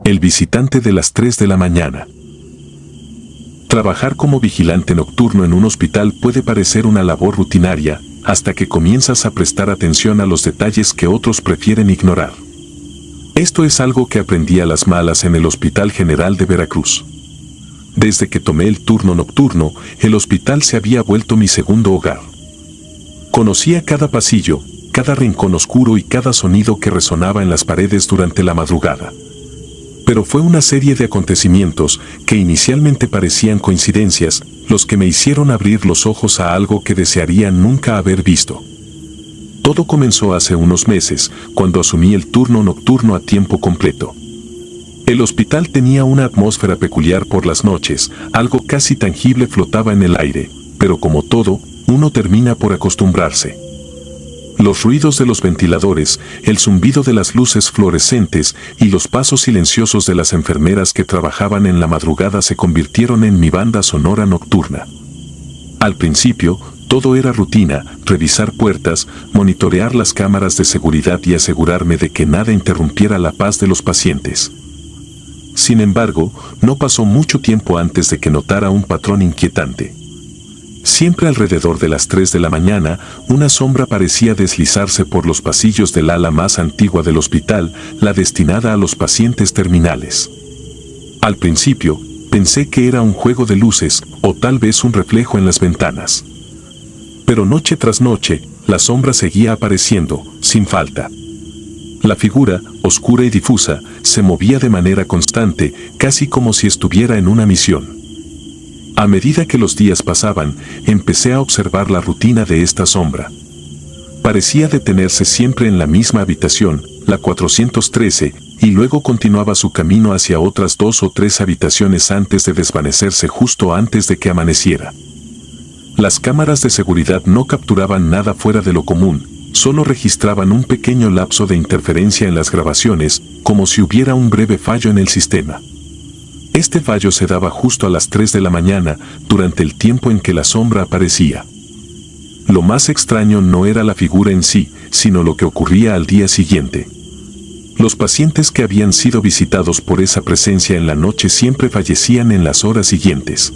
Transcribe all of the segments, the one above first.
El visitante de las 3 de la mañana. Trabajar como vigilante nocturno en un hospital puede parecer una labor rutinaria, hasta que comienzas a prestar atención a los detalles que otros prefieren ignorar. Esto es algo que aprendí a las malas en el Hospital General de Veracruz. Desde que tomé el turno nocturno, el hospital se había vuelto mi segundo hogar. Conocía cada pasillo, cada rincón oscuro y cada sonido que resonaba en las paredes durante la madrugada. Pero fue una serie de acontecimientos que inicialmente parecían coincidencias, los que me hicieron abrir los ojos a algo que desearía nunca haber visto. Todo comenzó hace unos meses, cuando asumí el turno nocturno a tiempo completo. El hospital tenía una atmósfera peculiar por las noches, algo casi tangible flotaba en el aire, pero como todo, uno termina por acostumbrarse. Los ruidos de los ventiladores, el zumbido de las luces fluorescentes y los pasos silenciosos de las enfermeras que trabajaban en la madrugada se convirtieron en mi banda sonora nocturna. Al principio, todo era rutina, revisar puertas, monitorear las cámaras de seguridad y asegurarme de que nada interrumpiera la paz de los pacientes. Sin embargo, no pasó mucho tiempo antes de que notara un patrón inquietante. Siempre alrededor de las 3 de la mañana, una sombra parecía deslizarse por los pasillos del ala más antigua del hospital, la destinada a los pacientes terminales. Al principio, pensé que era un juego de luces, o tal vez un reflejo en las ventanas. Pero noche tras noche, la sombra seguía apareciendo, sin falta. La figura, oscura y difusa, se movía de manera constante, casi como si estuviera en una misión. A medida que los días pasaban, empecé a observar la rutina de esta sombra. Parecía detenerse siempre en la misma habitación, la 413, y luego continuaba su camino hacia otras 2 o 3 habitaciones antes de desvanecerse justo antes de que amaneciera. Las cámaras de seguridad no capturaban nada fuera de lo común, solo registraban un pequeño lapso de interferencia en las grabaciones, como si hubiera un breve fallo en el sistema. Este fallo se daba justo a las 3 de la mañana, durante el tiempo en que la sombra aparecía. Lo más extraño no era la figura en sí, sino lo que ocurría al día siguiente. Los pacientes que habían sido visitados por esa presencia en la noche siempre fallecían en las horas siguientes.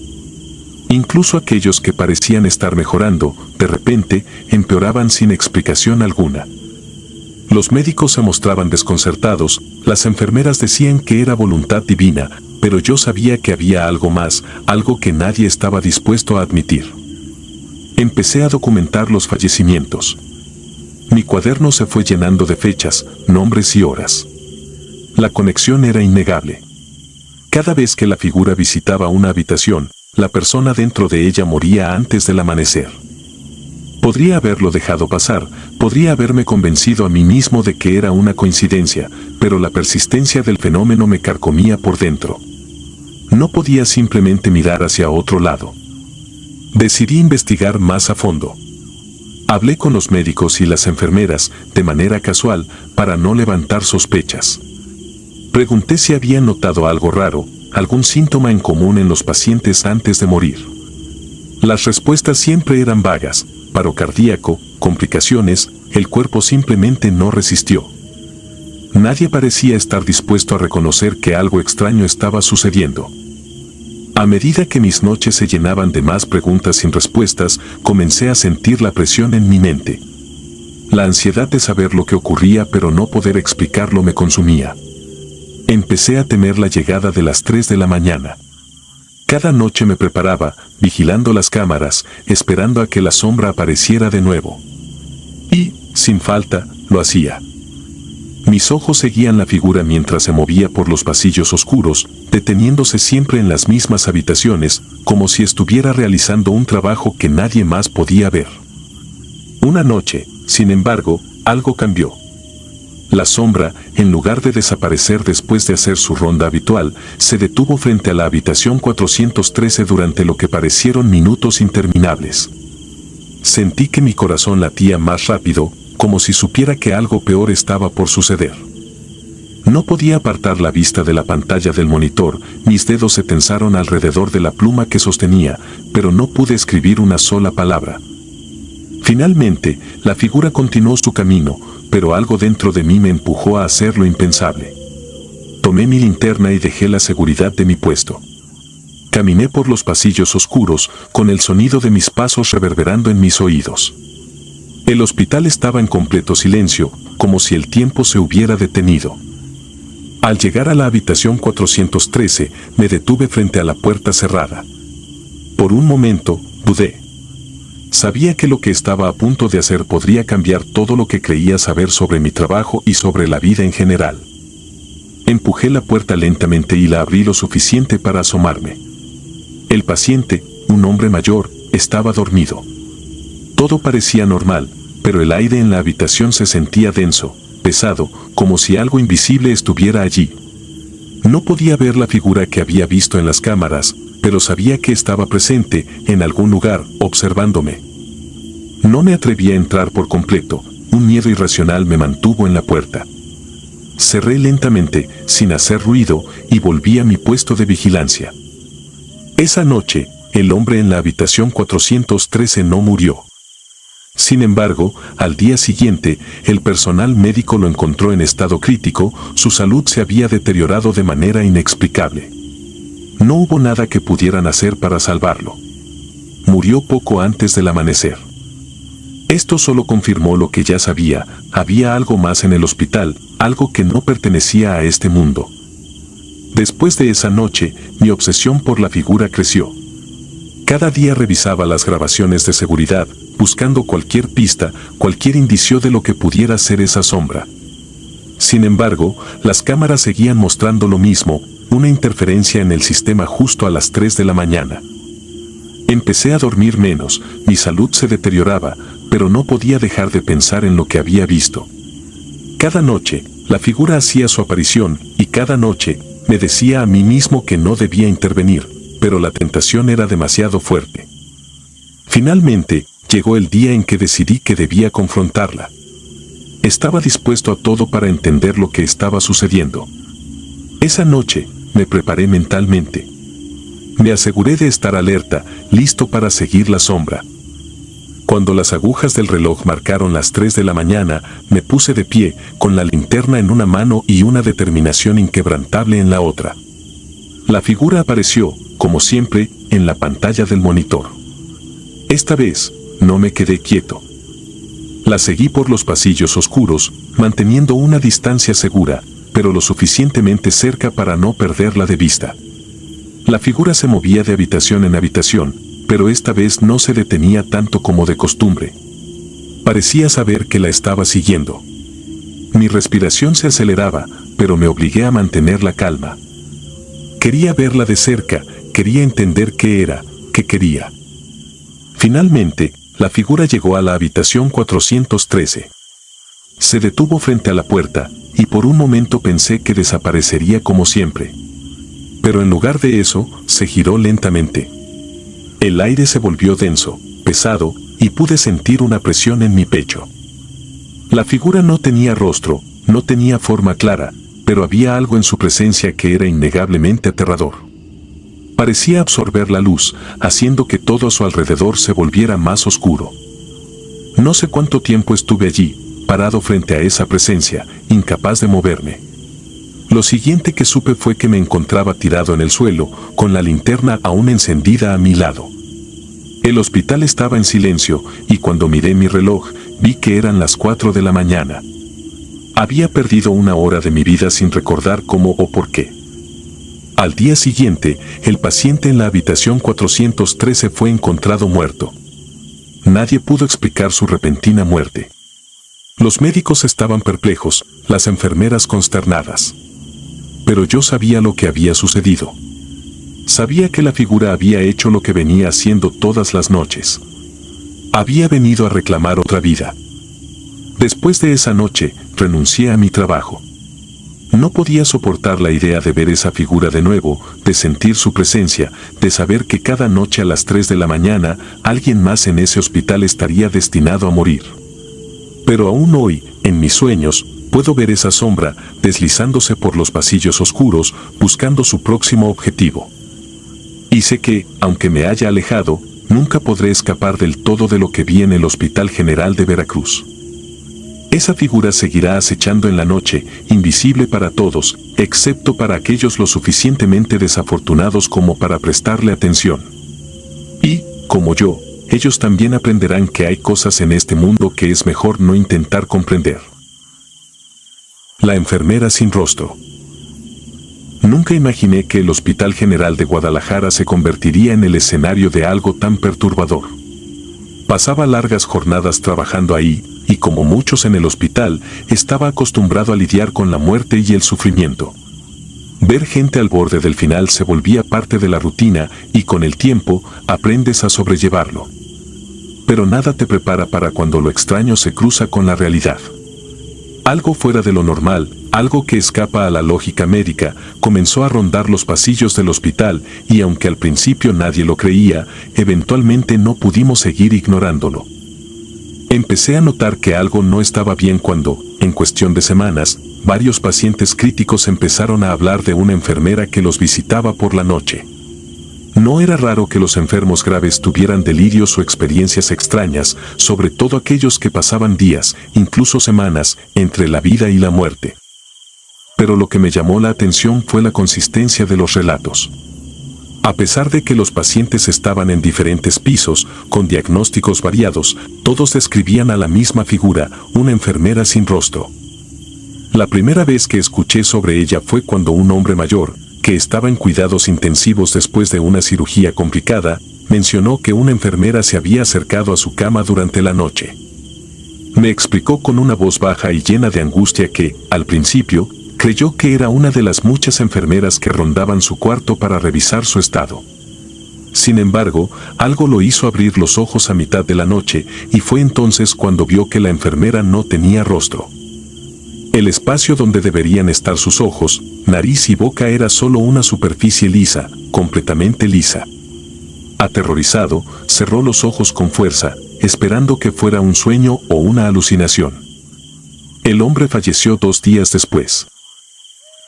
Incluso aquellos que parecían estar mejorando, de repente, empeoraban sin explicación alguna. Los médicos se mostraban desconcertados, las enfermeras decían que era voluntad divina, pero yo sabía que había algo más, algo que nadie estaba dispuesto a admitir. Empecé a documentar los fallecimientos. Mi cuaderno se fue llenando de fechas, nombres y horas. La conexión era innegable. Cada vez que la figura visitaba una habitación, la persona dentro de ella moría antes del amanecer. Podría haberlo dejado pasar, podría haberme convencido a mí mismo de que era una coincidencia, pero la persistencia del fenómeno me carcomía por dentro. No podía simplemente mirar hacia otro lado. Decidí investigar más a fondo. Hablé con los médicos y las enfermeras, de manera casual, para no levantar sospechas. Pregunté si habían notado algo raro, algún síntoma en común en los pacientes antes de morir. Las respuestas siempre eran vagas: paro cardíaco, complicaciones, el cuerpo simplemente no resistió. Nadie parecía estar dispuesto a reconocer que algo extraño estaba sucediendo. A medida que mis noches se llenaban de más preguntas sin respuestas, comencé a sentir la presión en mi mente. La ansiedad de saber lo que ocurría pero no poder explicarlo me consumía. Empecé a temer la llegada de las 3 de la mañana. Cada noche me preparaba, vigilando las cámaras, esperando a que la sombra apareciera de nuevo. Y, sin falta, lo hacía. Mis ojos seguían la figura mientras se movía por los pasillos oscuros, deteniéndose siempre en las mismas habitaciones, como si estuviera realizando un trabajo que nadie más podía ver. Una noche, sin embargo, algo cambió. La sombra, en lugar de desaparecer después de hacer su ronda habitual, se detuvo frente a la habitación 413 durante lo que parecieron minutos interminables. Sentí que mi corazón latía más rápido, como si supiera que algo peor estaba por suceder. No podía apartar la vista de la pantalla del monitor, mis dedos se tensaron alrededor de la pluma que sostenía, pero no pude escribir una sola palabra. Finalmente, la figura continuó su camino, pero algo dentro de mí me empujó a hacer lo impensable. Tomé mi linterna y dejé la seguridad de mi puesto. Caminé por los pasillos oscuros, con el sonido de mis pasos reverberando en mis oídos. El hospital estaba en completo silencio, como si el tiempo se hubiera detenido. Al llegar a la habitación 413, me detuve frente a la puerta cerrada. Por un momento, dudé. Sabía que lo que estaba a punto de hacer podría cambiar todo lo que creía saber sobre mi trabajo y sobre la vida en general. Empujé la puerta lentamente y la abrí lo suficiente para asomarme. El paciente, un hombre mayor, estaba dormido. Todo parecía normal, pero el aire en la habitación se sentía denso, pesado, como si algo invisible estuviera allí. No podía ver la figura que había visto en las cámaras, pero sabía que estaba presente, en algún lugar, observándome. No me atreví a entrar por completo, un miedo irracional me mantuvo en la puerta. Cerré lentamente, sin hacer ruido, y volví a mi puesto de vigilancia. Esa noche, el hombre en la habitación 413 no murió. Sin embargo, al día siguiente, el personal médico lo encontró en estado crítico, su salud se había deteriorado de manera inexplicable. No hubo nada que pudieran hacer para salvarlo. Murió poco antes del amanecer. Esto solo confirmó lo que ya sabía, había algo más en el hospital, algo que no pertenecía a este mundo. Después de esa noche, mi obsesión por la figura creció. Cada día revisaba las grabaciones de seguridad, buscando cualquier pista, cualquier indicio de lo que pudiera ser esa sombra. Sin embargo, las cámaras seguían mostrando lo mismo, una interferencia en el sistema justo a las 3 de la mañana. Empecé a dormir menos, mi salud se deterioraba, pero no podía dejar de pensar en lo que había visto. Cada noche, la figura hacía su aparición, y cada noche, me decía a mí mismo que no debía intervenir, pero la tentación era demasiado fuerte. Finalmente, llegó el día en que decidí que debía confrontarla. Estaba dispuesto a todo para entender lo que estaba sucediendo. Esa noche, me preparé mentalmente. Me aseguré de estar alerta, listo para seguir la sombra. Cuando las agujas del reloj marcaron las 3 de la mañana, me puse de pie, con la linterna en una mano y una determinación inquebrantable en la otra. La figura apareció, como siempre, en la pantalla del monitor. Esta vez, no me quedé quieto. La seguí por los pasillos oscuros, manteniendo una distancia segura, pero lo suficientemente cerca para no perderla de vista. La figura se movía de habitación en habitación, pero esta vez no se detenía tanto como de costumbre. Parecía saber que la estaba siguiendo. Mi respiración se aceleraba, pero me obligué a mantener la calma. Quería verla de cerca, quería entender qué era, qué quería. Finalmente, la figura llegó a la habitación 413. Se detuvo frente a la puerta, y por un momento pensé que desaparecería como siempre. Pero en lugar de eso, se giró lentamente. El aire se volvió denso, pesado, y pude sentir una presión en mi pecho. La figura no tenía rostro, no tenía forma clara, pero había algo en su presencia que era innegablemente aterrador. Parecía absorber la luz, haciendo que todo a su alrededor se volviera más oscuro. No sé cuánto tiempo estuve allí, parado frente a esa presencia, incapaz de moverme. Lo siguiente que supe fue que me encontraba tirado en el suelo, con la linterna aún encendida a mi lado. El hospital estaba en silencio, y cuando miré mi reloj, vi que eran las 4 de la mañana. Había perdido una hora de mi vida sin recordar cómo o por qué. Al día siguiente, el paciente en la habitación 413 fue encontrado muerto. Nadie pudo explicar su repentina muerte. Los médicos estaban perplejos, las enfermeras consternadas. Pero yo sabía lo que había sucedido. Sabía que la figura había hecho lo que venía haciendo todas las noches. Había venido a reclamar otra vida. Después de esa noche, renuncié a mi trabajo. No podía soportar la idea de ver esa figura de nuevo, de sentir su presencia, de saber que cada noche a las 3 de la mañana, alguien más en ese hospital estaría destinado a morir. Pero aún hoy, en mis sueños, Puedo ver esa sombra deslizándose por los pasillos oscuros buscando su próximo objetivo. Y sé que, aunque me haya alejado, nunca podré escapar del todo de lo que vi en el Hospital General de Veracruz. Esa figura seguirá acechando en la noche, invisible para todos, excepto para aquellos lo suficientemente desafortunados como para prestarle atención. Y, como yo, ellos también aprenderán que hay cosas en este mundo que es mejor no intentar comprender. La enfermera sin rostro. Nunca imaginé que el Hospital General de Guadalajara se convertiría en el escenario de algo tan perturbador. Pasaba largas jornadas trabajando ahí, y como muchos en el hospital, estaba acostumbrado a lidiar con la muerte y el sufrimiento. Ver gente al borde del final se volvía parte de la rutina y con el tiempo aprendes a sobrellevarlo. Pero nada te prepara para cuando lo extraño se cruza con la realidad. Algo fuera de lo normal, algo que escapa a la lógica médica, comenzó a rondar los pasillos del hospital y aunque al principio nadie lo creía, eventualmente no pudimos seguir ignorándolo. Empecé a notar que algo no estaba bien cuando, en cuestión de semanas, varios pacientes críticos empezaron a hablar de una enfermera que los visitaba por la noche. No era raro que los enfermos graves tuvieran delirios o experiencias extrañas, sobre todo aquellos que pasaban días, incluso semanas, entre la vida y la muerte. Pero lo que me llamó la atención fue la consistencia de los relatos. A pesar de que los pacientes estaban en diferentes pisos, con diagnósticos variados, todos describían a la misma figura, una enfermera sin rostro. La primera vez que escuché sobre ella fue cuando un hombre mayor, que estaba en cuidados intensivos después de una cirugía complicada, mencionó que una enfermera se había acercado a su cama durante la noche. Me explicó con una voz baja y llena de angustia que, al principio, creyó que era una de las muchas enfermeras que rondaban su cuarto para revisar su estado. Sin embargo, algo lo hizo abrir los ojos a mitad de la noche y fue entonces cuando vio que la enfermera no tenía rostro. El espacio donde deberían estar sus ojos, nariz y boca era solo una superficie lisa, completamente lisa. Aterrorizado, cerró los ojos con fuerza, esperando que fuera un sueño o una alucinación. El hombre falleció 2 días después.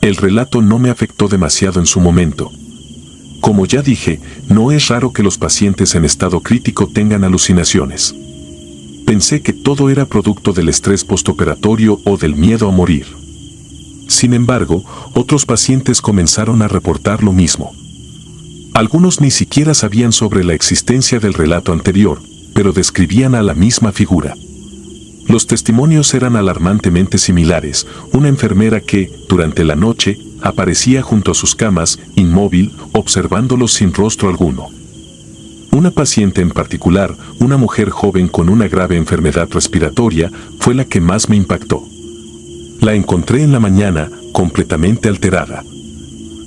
El relato no me afectó demasiado en su momento. Como ya dije, no es raro que los pacientes en estado crítico tengan alucinaciones. Pensé que todo era producto del estrés postoperatorio o del miedo a morir. Sin embargo, otros pacientes comenzaron a reportar lo mismo. Algunos ni siquiera sabían sobre la existencia del relato anterior, pero describían a la misma figura. Los testimonios eran alarmantemente similares, una enfermera que, durante la noche, aparecía junto a sus camas, inmóvil, observándolos sin rostro alguno. Una paciente en particular, una mujer joven con una grave enfermedad respiratoria, fue la que más me impactó. La encontré en la mañana, completamente alterada.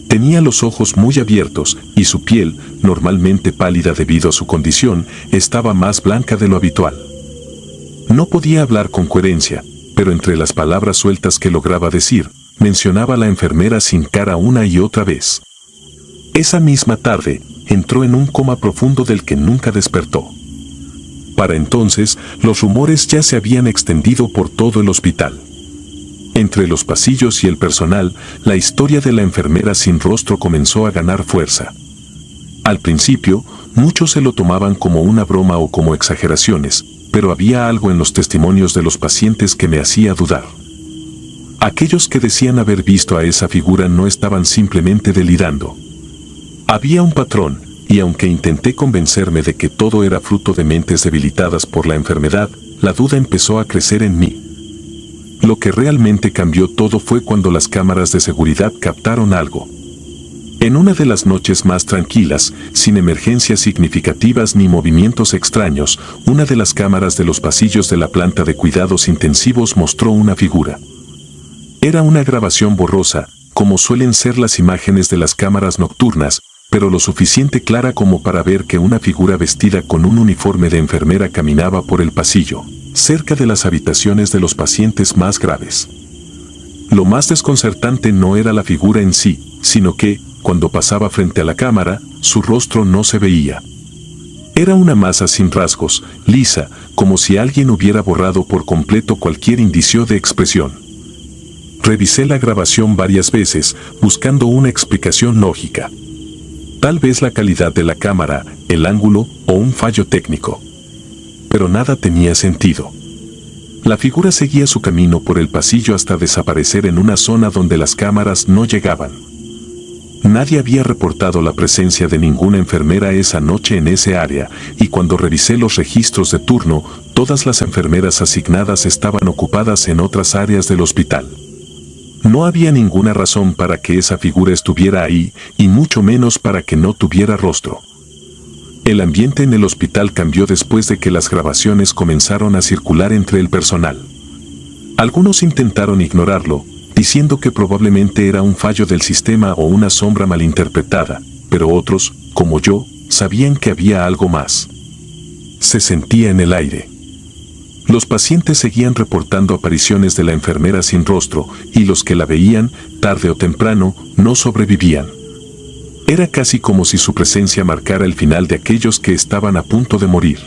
Tenía los ojos muy abiertos y su piel, normalmente pálida debido a su condición, estaba más blanca de lo habitual. No podía hablar con coherencia, pero entre las palabras sueltas que lograba decir, mencionaba a la enfermera sin cara una y otra vez. Esa misma tarde, entró en un coma profundo del que nunca despertó. Para entonces, los rumores ya se habían extendido por todo el hospital. Entre los pasillos y el personal, la historia de la enfermera sin rostro comenzó a ganar fuerza. Al principio, muchos se lo tomaban como una broma o como exageraciones, pero había algo en los testimonios de los pacientes que me hacía dudar. Aquellos que decían haber visto a esa figura no estaban simplemente delirando. Había un patrón, y aunque intenté convencerme de que todo era fruto de mentes debilitadas por la enfermedad, la duda empezó a crecer en mí. Lo que realmente cambió todo fue cuando las cámaras de seguridad captaron algo. En una de las noches más tranquilas, sin emergencias significativas ni movimientos extraños, una de las cámaras de los pasillos de la planta de cuidados intensivos mostró una figura. Era una grabación borrosa, como suelen ser las imágenes de las cámaras nocturnas, pero lo suficiente clara como para ver que una figura vestida con un uniforme de enfermera caminaba por el pasillo, cerca de las habitaciones de los pacientes más graves. Lo más desconcertante no era la figura en sí, sino que, cuando pasaba frente a la cámara, su rostro no se veía. Era una masa sin rasgos, lisa, como si alguien hubiera borrado por completo cualquier indicio de expresión. Revisé la grabación varias veces, buscando una explicación lógica. Tal vez la calidad de la cámara, el ángulo o un fallo técnico. Pero nada tenía sentido. La figura seguía su camino por el pasillo hasta desaparecer en una zona donde las cámaras no llegaban. Nadie había reportado la presencia de ninguna enfermera esa noche en ese área, y cuando revisé los registros de turno, todas las enfermeras asignadas estaban ocupadas en otras áreas del hospital. No había ninguna razón para que esa figura estuviera ahí, y mucho menos para que no tuviera rostro. El ambiente en el hospital cambió después de que las grabaciones comenzaron a circular entre el personal. Algunos intentaron ignorarlo, diciendo que probablemente era un fallo del sistema o una sombra malinterpretada, pero otros, como yo, sabían que había algo más. Se sentía en el aire. Los pacientes seguían reportando apariciones de la enfermera sin rostro, y los que la veían, tarde o temprano, no sobrevivían. Era casi como si su presencia marcara el final de aquellos que estaban a punto de morir.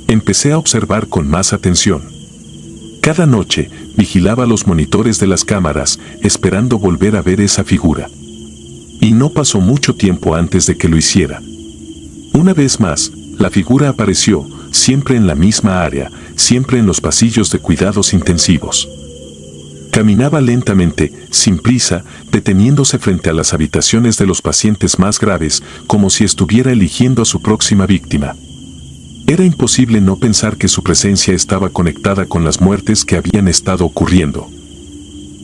Empecé a observar con más atención. Cada noche, vigilaba los monitores de las cámaras, esperando volver a ver esa figura. Y no pasó mucho tiempo antes de que lo hiciera. Una vez más, la figura apareció, siempre en la misma área, siempre en los pasillos de cuidados intensivos. Caminaba lentamente, sin prisa, deteniéndose frente a las habitaciones de los pacientes más graves, como si estuviera eligiendo a su próxima víctima. Era imposible no pensar que su presencia estaba conectada con las muertes que habían estado ocurriendo.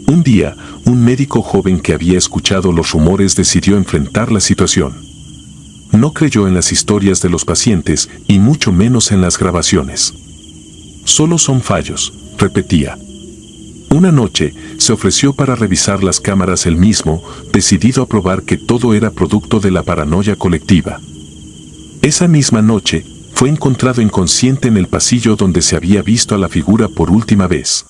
Un día, un médico joven que había escuchado los rumores decidió enfrentar la situación. No creyó en las historias de los pacientes y mucho menos en las grabaciones. Solo son fallos, repetía. Una noche, se ofreció para revisar las cámaras él mismo, decidido a probar que todo era producto de la paranoia colectiva. Esa misma noche, fue encontrado inconsciente en el pasillo donde se había visto a la figura por última vez.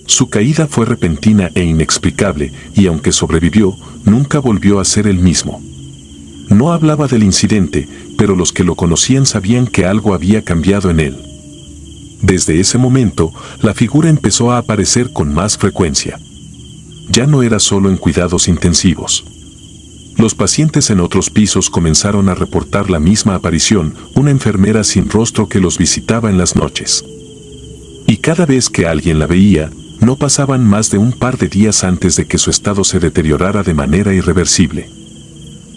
Su caída fue repentina e inexplicable, y aunque sobrevivió, nunca volvió a ser el mismo. No hablaba del incidente, pero los que lo conocían sabían que algo había cambiado en él. Desde ese momento, la figura empezó a aparecer con más frecuencia. Ya no era solo en cuidados intensivos. Los pacientes en otros pisos comenzaron a reportar la misma aparición, una enfermera sin rostro que los visitaba en las noches. Y cada vez que alguien la veía, no pasaban más de un par de días antes de que su estado se deteriorara de manera irreversible.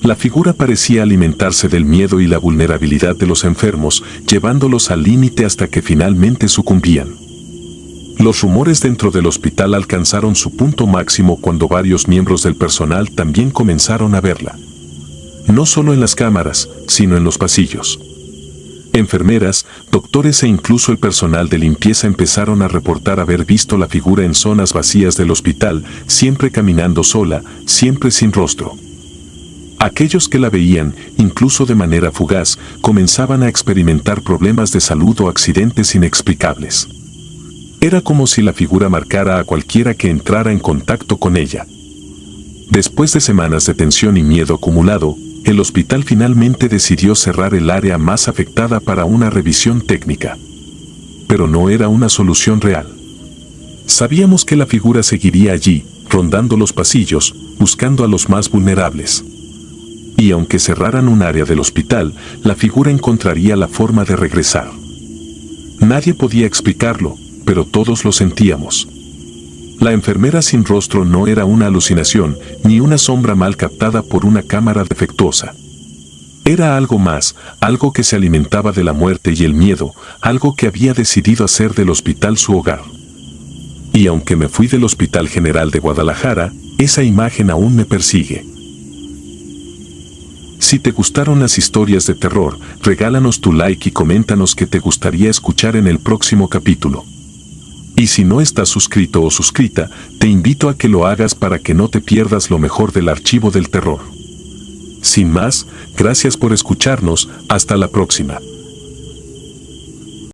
La figura parecía alimentarse del miedo y la vulnerabilidad de los enfermos, llevándolos al límite hasta que finalmente sucumbían. Los rumores dentro del hospital alcanzaron su punto máximo cuando varios miembros del personal también comenzaron a verla. No solo en las cámaras, sino en los pasillos. Enfermeras, doctores e incluso el personal de limpieza empezaron a reportar haber visto la figura en zonas vacías del hospital, siempre caminando sola, siempre sin rostro. Aquellos que la veían, incluso de manera fugaz, comenzaban a experimentar problemas de salud o accidentes inexplicables. Era como si la figura marcara a cualquiera que entrara en contacto con ella. Después de semanas de tensión y miedo acumulado, el hospital finalmente decidió cerrar el área más afectada para una revisión técnica. Pero no era una solución real. Sabíamos que la figura seguiría allí, rondando los pasillos, buscando a los más vulnerables. Y aunque cerraran un área del hospital, la figura encontraría la forma de regresar. Nadie podía explicarlo, pero todos lo sentíamos. La enfermera sin rostro no era una alucinación, ni una sombra mal captada por una cámara defectuosa. Era algo más, algo que se alimentaba de la muerte y el miedo, algo que había decidido hacer del hospital su hogar. Y aunque me fui del Hospital General de Guadalajara, esa imagen aún me persigue. Si te gustaron las historias de terror, regálanos tu like y coméntanos qué te gustaría escuchar en el próximo capítulo. Y si no estás suscrito o suscrita, te invito a que lo hagas para que no te pierdas lo mejor del archivo del terror. Sin más, gracias por escucharnos, hasta la próxima.